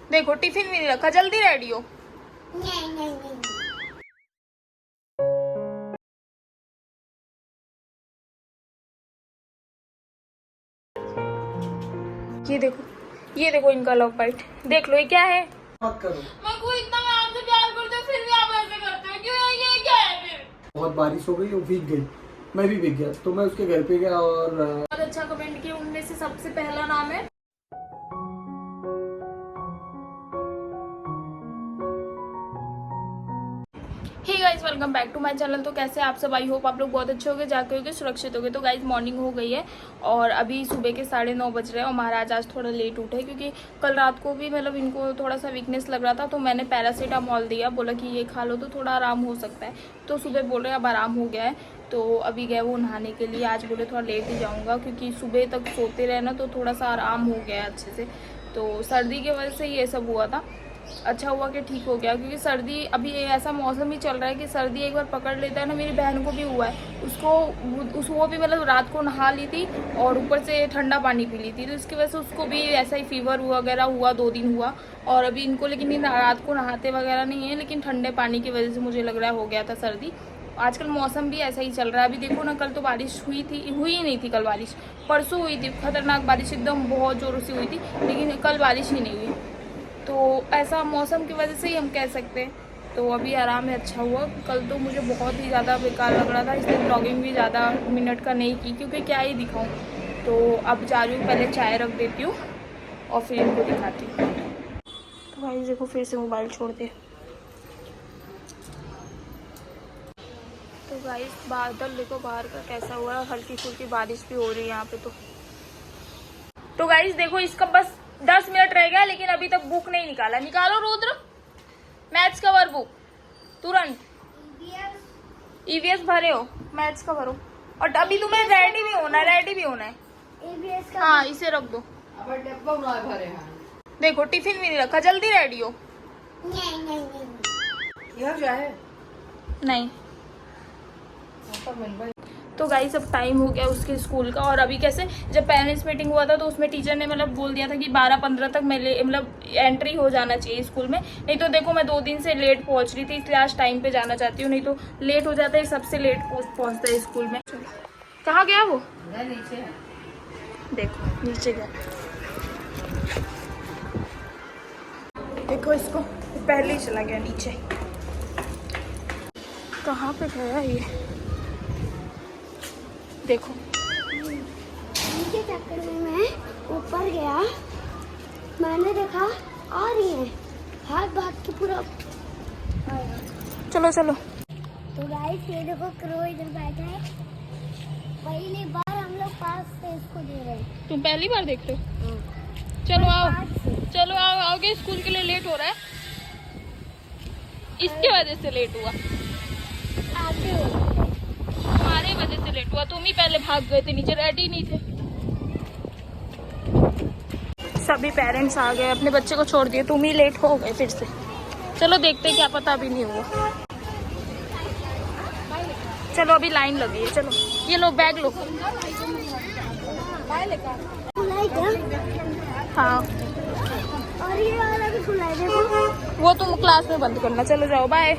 देखो टिफिन भी नहीं रखा, जल्दी रेडी हो। नहीं। ये देखो इनका लव बाइट, देख लो ये क्या है। मत करो। मैं को इतना मैं आपसे प्यार करती हूँ फिर भी आप ऐसे करते हो क्यों? ये क्या है फिर? बहुत बारिश हो गई, वो भीग गई, मैं भी भीग गया, तो मैं उसके घर पे गया और बहुत अच्छा कमेंट किया, उनमें से सबसे पहला नाम है hey guys, welcome back to my channel. तो कैसे आप सब? आई होप आप लोग बहुत अच्छे होंगे, जाके होंगे, सुरक्षित होंगे। तो गाइस मॉर्निंग हो गई है और अभी सुबह के 9:30 बज रहे हैं और महाराज आज थोड़ा लेट उठे क्योंकि कल रात को भी मतलब इनको थोड़ा सा वीकनेस लग रहा था, तो मैंने पैरासीटामोल दिया, बोला कि ये खा लो तो थोड़ा आराम हो सकता है। तो सुबह बोल रहे अब आराम हो गया है, तो अभी गए वो नहाने के लिए। आज बोले थोड़ा लेट ही जाऊँगा क्योंकि सुबह तक सोते रहे ना, तो थोड़ा सा आराम हो गया है अच्छे से। तो सर्दी की वजह से ये सब हुआ था। अच्छा हुआ कि ठीक हो गया क्योंकि सर्दी अभी ऐसा मौसम ही चल रहा है कि सर्दी एक बार पकड़ लेता है ना। मेरी बहन को भी हुआ है, वो भी मतलब रात को नहा ली थी और ऊपर से ठंडा पानी पी ली थी, तो इसकी वजह से उसको भी ऐसा ही फीवर वगैरह हुआ, 2 दिन हुआ। और अभी इनको लेकिन ये रात को नहाते वगैरह नहीं है, लेकिन ठंडे पानी की वजह से मुझे लग रहा है हो गया था सर्दी। आजकल मौसम भी ऐसा ही चल रहा है। अभी देखो ना, कल तो बारिश हुई ही नहीं थी। कल बारिश परसों हुई थी, खतरनाक बारिश एकदम बहुत जोरों से हुई थी, लेकिन कल बारिश ही नहीं हुई। तो ऐसा मौसम की वजह से ही हम कह सकते हैं। तो अभी आराम है, अच्छा हुआ। कल तो मुझे बहुत ही ज़्यादा बेकार लग रहा था, इसलिए ब्लॉगिंग भी ज़्यादा मिनट का नहीं की क्योंकि क्या ही दिखाऊं। तो अब जा रही हूँ, पहले चाय रख देती हूँ और फिर इनको दिखाती हूँ। तो भाई देखो फिर से मोबाइल छोड़ दे। तो गाइस बादल देखो बाहर का कैसा हुआ है, हल्की फुल्की बारिश भी हो रही है यहाँ पे। तो गाइस देखो, इसका बस 10 मिनट रह गया, लेकिन अभी तक बुक नहीं निकाला। निकालो रुद्र, मैथ्स कवर बुक तुरंत। ईवीएस भरे हो, मैथ्स का भरो। और अभी तुम्हें रेडी भी होना है। EVS का हाँ इसे रख दो। देखो टिफिन भी नहीं रखा, जल्दी रेडी हो। नहीं। नहीं। तो गाइस अब टाइम हो गया उसके स्कूल का। और अभी कैसे, जब पेरेंट्स मीटिंग हुआ था तो उसमें टीचर ने मतलब बोल दिया था कि 12:15 तक मतलब एंट्री हो जाना चाहिए स्कूल में। नहीं तो देखो मैं 2 दिन से लेट पहुंच रही थी, इसलिए आज टाइम पे जाना चाहती हूँ, नहीं तो लेट हो जाता है, सबसे लेट पहुंचता है स्कूल में। कहाँ गया वो? नीचे। देखो नीचे गया, देखो इसको पहले ही चला गया नीचे। कहाँ पे गया ये? देखो इनके चक्कर में मैं ऊपर गया, मैंने देखा आ रही है, भाग के पूरा। चलो। तो गाइस ये देखो, क्रो इधर बैठा है, पहली बार हम लोग पास से इसको दे रहे हैं। तुम पहली बार देख रहे हो? चलो आओ, आओगे? स्कूल के लिए लेट हो रहा है, इसकी वजह से लेट हुआ। आगे हो तुम्हारी वजह से लेट हुआ, तुम ही पहले भाग गए थे, नीचे रेडी नहीं थे। सभी पेरेंट्स आ गए, अपने बच्चे को छोड़ दिए, तुम ही लेट हो गए फिर से। चलो देखते क्या पता अभी नहीं हुआ। चलो अभी लाइन लगी है, चलो ये लो बैग लो। खुलाई क्या? हाँ और ये वाला भी खुला है, देखो। वो तुम क्लास में बंद करना। चलो जाओ, बाय।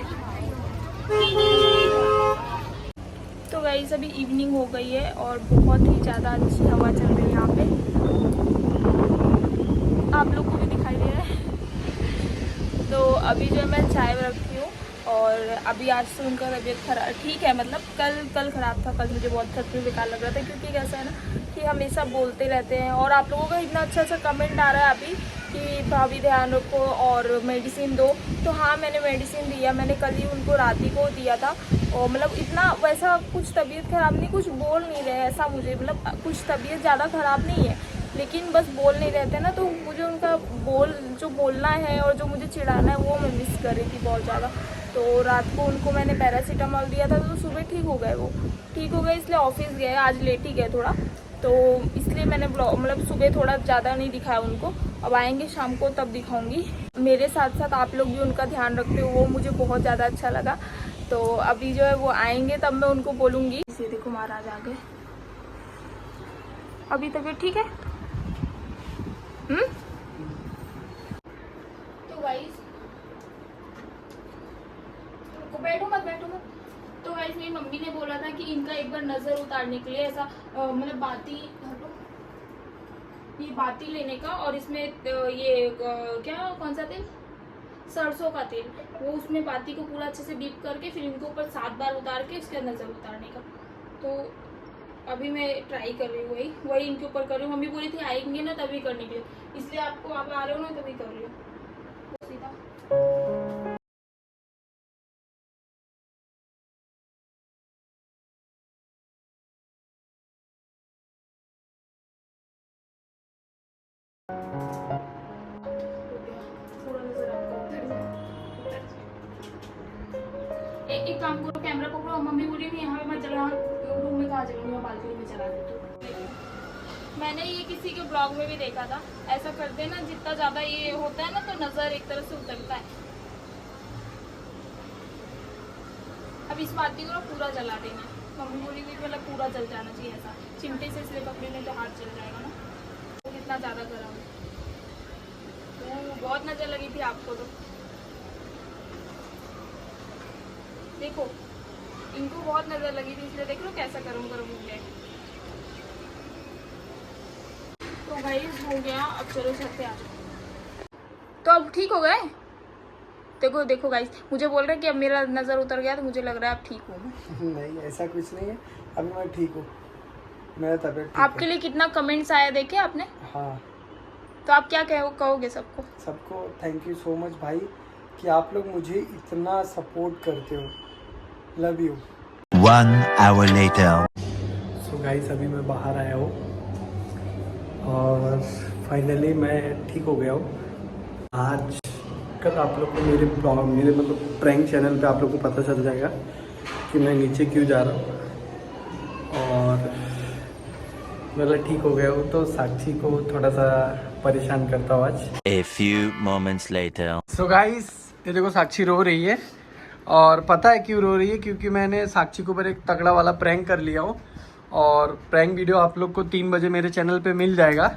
तो गाइस अभी इवनिंग हो गई है और बहुत ही ज़्यादा अच्छी हवा चल रही है यहाँ पे, आप लोग को भी दिखाई दे रहा है। तो अभी जो है मैं चाय रखी हूँ और अभी आज से उनका तबीयत खराब ठीक है, मतलब कल ख़राब था। कल मुझे बहुत सच में बेकार लग रहा था क्योंकि कैसा है ना कि हमेशा बोलते रहते हैं और आप लोगों का इतना अच्छा कमेंट आ रहा है अभी कि भाभी ध्यान रखो और मेडिसिन दो। तो हाँ मैंने मेडिसिन दिया, मैंने कल ही उनको राती को दिया था। और मतलब इतना वैसा कुछ तबीयत ख़राब नहीं, कुछ बोल नहीं रहे ऐसा, मुझे मतलब कुछ तबीयत ज़्यादा ख़राब नहीं है, लेकिन बस बोल नहीं रहते ना, तो मुझे उनका जो बोलना है और जो मुझे चिढ़ाना है वो मैं मिस कर रही थी बहुत ज़्यादा। तो रात को उनको मैंने पैरासीटामोल दिया था, तो सुबह ठीक हो गए, वो ठीक हो गए, इसलिए ऑफिस गए। आज लेट ही गए थोड़ा, तो इसलिए मैंने मतलब सुबह थोड़ा ज़्यादा नहीं दिखाया उनको। अब आएंगे शाम को तब दिखाऊंगी। मेरे साथ साथ आप लोग भी उनका ध्यान रखते हो, वो मुझे बहुत ज़्यादा अच्छा लगा। तो अभी जो है वो आएंगे तब मैं उनको बोलूँगी। इसे देखो महाराज आ गए। अभी तबीयत ठीक है? तो गाइस बैठो मत। तो गाइस मेरी मम्मी ने बोला था कि इनका एक बार नजर उतारने के लिए ऐसा मतलब ये बाती लेने का, और इसमें ये क्या कौन सा तेल, सरसों का तेल, वो उसमें बाती को पूरा अच्छे से डीप करके फिर इनके ऊपर 7 बार उतार के इसके नजर उतारने का। तो अभी मैं ट्राई कर रही हूँ, वही इनके ऊपर कर रही हूँ। मम्मी बोली थी आएंगे ना तभी करने के लिए, इसलिए आपको आप आ रहे हो ना तभी कर रही हूँ सीधा। एक काम करो, कैमरा पकड़ो। मम्मी बोली नहीं यहाँ पे मत चला, रूम में कहा चलूंगी, मैं बालकनी में चला देती हूँ। मैंने ये किसी के ब्लॉग में भी देखा था, ऐसा करते हैं ना, जितना ज्यादा ये होता है ना तो नजर एक तरह से उतरता है। अब इस बाती को पूरा जला देना। मम्मी बोली कि मतलब पूरा जल जाना चाहिए, ऐसा चिमटे से इसलिए पकड़े नहीं तो हाथ जल जाएगा ना। तो कितना ज्यादा गर्म है, बहुत नजर लगी थी आपको तो। देखो इनको बहुत नजर लगी थी, इसलिए देख लो कैसा गरम हो गया है। तो गाइस हो गया, अब चलो छत पे आ जाओ। तो अब ठीक हो गए। देखो गाइस, मुझे बोल रहे हैं कि अब मेरा नजर उतर गया, तो मुझे लग रहा है आप ठीक हो। नहीं ऐसा कुछ नहीं है, अभी मैं ठीक हूँ, मेरा तबीयत ठीक आपके लिए कितना कमेंट्स आया देखे आपने? हाँ। तो आप क्या कहोगे सबको? थैंक यू सो मच भाई कि आप लोग मुझे इतना सपोर्ट करते हो। Love you. 1 hour later. So guys अभी मैं बाहर आया हूँ और फाइनली मैं ठीक हो गया हूँ। आज कल आप लोग को मेरे मतलब प्रैंक चैनल पे आप लोग को पता चल जाएगा कि मैं नीचे क्यों जा रहा हूँ, और मतलब ठीक हो गया हूँ। तो साक्षी को थोड़ा सा परेशान करता हूँ आज। A few moments later. So guys ये देखो साक्षी रो रही है, और पता है क्यों रो रही है? क्योंकि मैंने साक्षी के ऊपर एक तगड़ा वाला प्रैंक कर लिया हूँ, और प्रैंक वीडियो आप लोग को 3 बजे मेरे चैनल पे मिल जाएगा।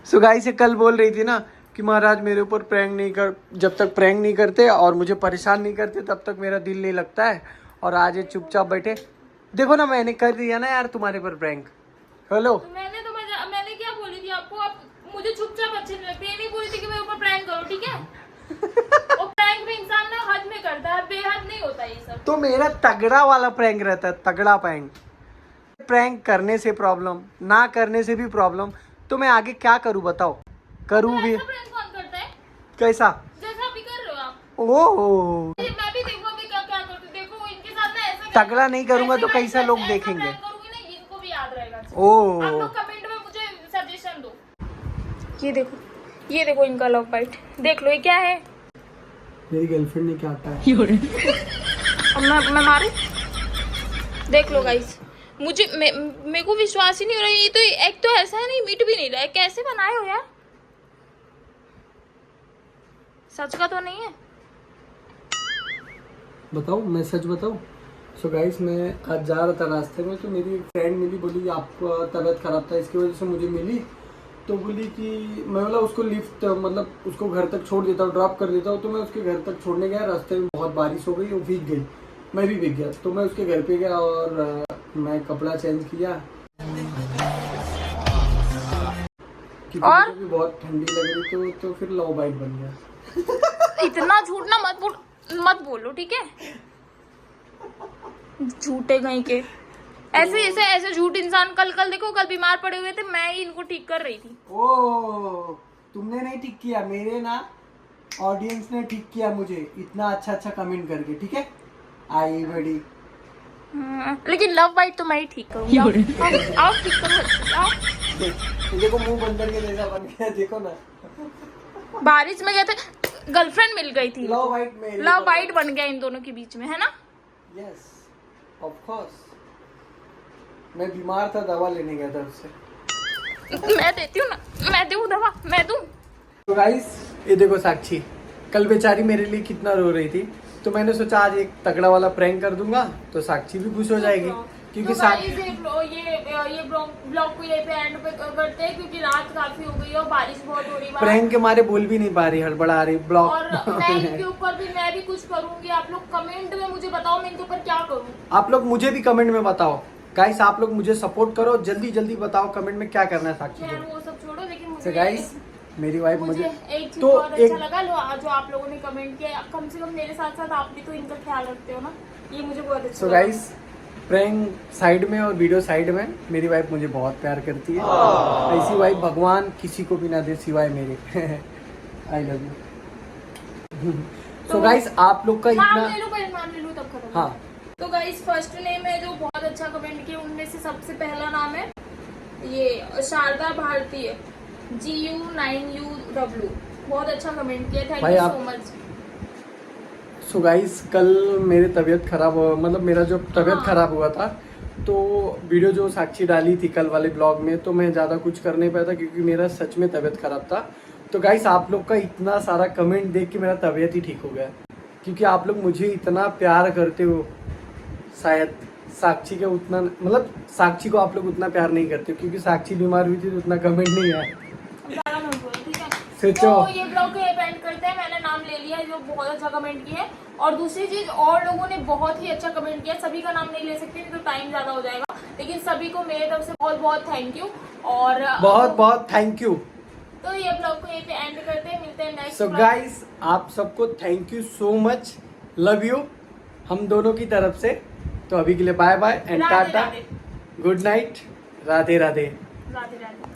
सो गाइस ये कल बोल रही थी ना कि महाराज मेरे ऊपर प्रैंक नहीं कर, जब तक प्रैंक नहीं करते और मुझे परेशान नहीं करते तब तक मेरा दिल नहीं लगता है, और आज ये चुपचाप बैठे। देखो ना मैंने कर दिया ना यार तुम्हारे पर प्रैंक। हेलो तो मैंने क्या बोली थी आपको? आप मुझे चुपचाप अच्छे नहीं लगते, ये नहीं बोली थी कि मेरे ऊपर प्रैंक करो, ठीक है? और प्रैंक में इंसान ना हद में करता है, बेहद नहीं होता ये सब। तो मेरा तगड़ा वाला प्रैंक रहता है, तगड़ा प्रैंक करने से प्रॉब्लम, ना करने से भी प्रॉब्लम। तो मैं आगे क्या करूं बताओ? करूं भी? ऐसा प्रैंक कौन करता है? कैसा? जैसा अभी कर रहे हो आप। ओह मैं भी देखो अभी क्या करती, देखो इनके साथ ना ऐसा तगड़ा नहीं करूंगा तो कैसा लोग देखेंगे? प्रैंक करूंगी ना, इनको भी याद रहेगा। ओह आप लोग कमेंट में मुझे सजेशन दो। ये देखो इनका लव बाइट, देख लो ये क्या है। मेरी गर्लफ्रेंड ने क्या आता है? अब मैं मारूं? देख लो गाइस, मेरे को विश्वास ही नहीं हो रहा है। ये तो एक तो ऐसा है, नहीं मिट भी नहीं रहा है। कैसे बनाए हो यार? सच का तो नहीं है? बताओ, मैं सच बताऊं? सो गाइस मैं आज जा रहा था रास्ते में, तो मेरी फ्रेंड मिली, बोली आपका तबीयत खराब था इसकी वजह से मुझे मिली। तो बोली कि मैं बोला उसको लिफ्ट मतलब उसको घर तक छोड़ देता हूँ, ड्रॉप कर देता हूँ। तो मैं उसके घर तक छोड़ने गया, रास्ते में बहुत बारिश हो गई, वो भीग गई, मैं भी भीग गया। तो मैं उसके घर पे गया और मैं कपड़ा चेंज किया, और भी बहुत ठंडी लग रही तो फिर लव बाइट बन गया। इतना झूठ ना मत बोलो, ठीक है? झूठे कहीं के। ऐसे झूठ इंसान कल देखो, कल बीमार पड़े हुए थे, मैं ही इनको ठीक कर रही थी। ओ तुमने नहीं ठीक किया, मेरे ना ऑडियंस ने ठीक किया मुझे, इतना अच्छा कमेंट करके, ठीक है? आई बड़ी। लेकिन लव बाइट तो मैं ही ठीक करूंगी। आओ ठीक करो, आओ। देखो मुंह बंदर के जैसा बन गया, देखो ना। बारिश में गए थे, गर्लफ्रेंड मिल गई थी, लव बाइट बन गया इन दोनों के बीच में, है ना? Yes of course. मैं बीमार था, दवा लेने गया था उससे। मैं देती हूँ ना, मैं दूँ दवा, मैं दूँ। तो गाइस ये देखो साक्षी कल बेचारी मेरे लिए कितना रो रही थी, तो मैंने सोचा आज एक तगड़ा वाला प्रैंक कर दूंगा तो साक्षी भी खुश हो जाएगी क्योंकि तो guys, ये ब्लॉग को ये पे एंड पे करते हैं क्योंकि रात काफी हो गई है और बारिश बहुत हो रही है प्रैंक के मारे बोल भी नहीं पा रही, हड़बड़ा रही ब्लॉग। और मैं इनके ऊपर भी मैं भी कुछ करूंगी। आप लोग कमेंट में मुझे बताओ मैं इनके ऊपर क्या करूँ। आप लोग मुझे भी कमेंट में बताओ गाइस, आप लोग मुझे सपोर्ट करो, जल्दी जल्दी बताओ कमेंट में क्या करना है साक्षी खैर को। वो सब छोड़ो, लेकिन तो मुझे गाइस मेरी वाइफ मुझे मुझे एक चीज तो बहुत अच्छा एक लगा जो आप लोगों ने कमेंट किया, कम से कम मेरे साथ साथ आप भी तो इनका ख्याल रखते हो ना, ये मुझे बहुत अच्छा सो लगा। गाइस प्रैंक साइड में और वीडियो साइड में मेरी वाइफ मुझे बहुत प्यार करती है। ऐसी वाइफ भगवान किसी को भी ना दे सिवाय मेरे। I love you. So guys आप लोग का नाम इतना ले लो, पहले नाम ले लो तब खत्म। हाँ तो गाइस फर्स्ट नेम है जो बहुत अच्छा कमेंट किया, उनमें से सबसे पहला नाम है ये शारदा भारती है, GU9UW। बहुत अच्छा कमेंट किया, थैंक भाई यू आप- सो मच। सो गाइस कल मेरी तबीयत खराब हुआ, मतलब मेरा जो तबीयत हाँ। खराब हुआ था, तो वीडियो जो साक्षी डाली थी कल वाले ब्लॉग में, तो मैं ज़्यादा कुछ कर नहीं पाया था क्योंकि मेरा सच में तबीयत खराब था। तो गाइस आप लोग का इतना सारा कमेंट देख के मेरा तबीयत ही ठीक हो गया, क्योंकि आप लोग मुझे इतना प्यार करते हो। शायद साक्षी का उतना, मतलब साक्षी को आप लोग उतना प्यार नहीं करते हो, क्योंकि साक्षी बीमार हुई थी तो उतना कमेंट नहीं आया। ज्यादा मत बोलो, ठीक है। सोचो। तो ये ब्लॉग को एंड करते हैं। मैंने नाम ले लिया है जो बहुत अच्छा कमेंट किया है, और दूसरी चीज और लोगों ने बहुत ही अच्छा कमेंट किया। सभी का नाम नहीं ले सकते नहीं तो टाइम ज्यादा हो जाएगा, लेकिन सभी को मेरे तरफ से बहुत बहुत थैंक यू। और बहुत बहुत थैंक यू। तो ये ब्लॉग को यहीं पे एंड करते हैं, मिलते हैं नेक्स्ट। सो गाइस आप सबको thank you so much, love you हम दोनों की तरफ से। तो अभी के लिए bye bye and Radhe tata, Radhe. Good night, Radhe Radhe. Radhe Radhe.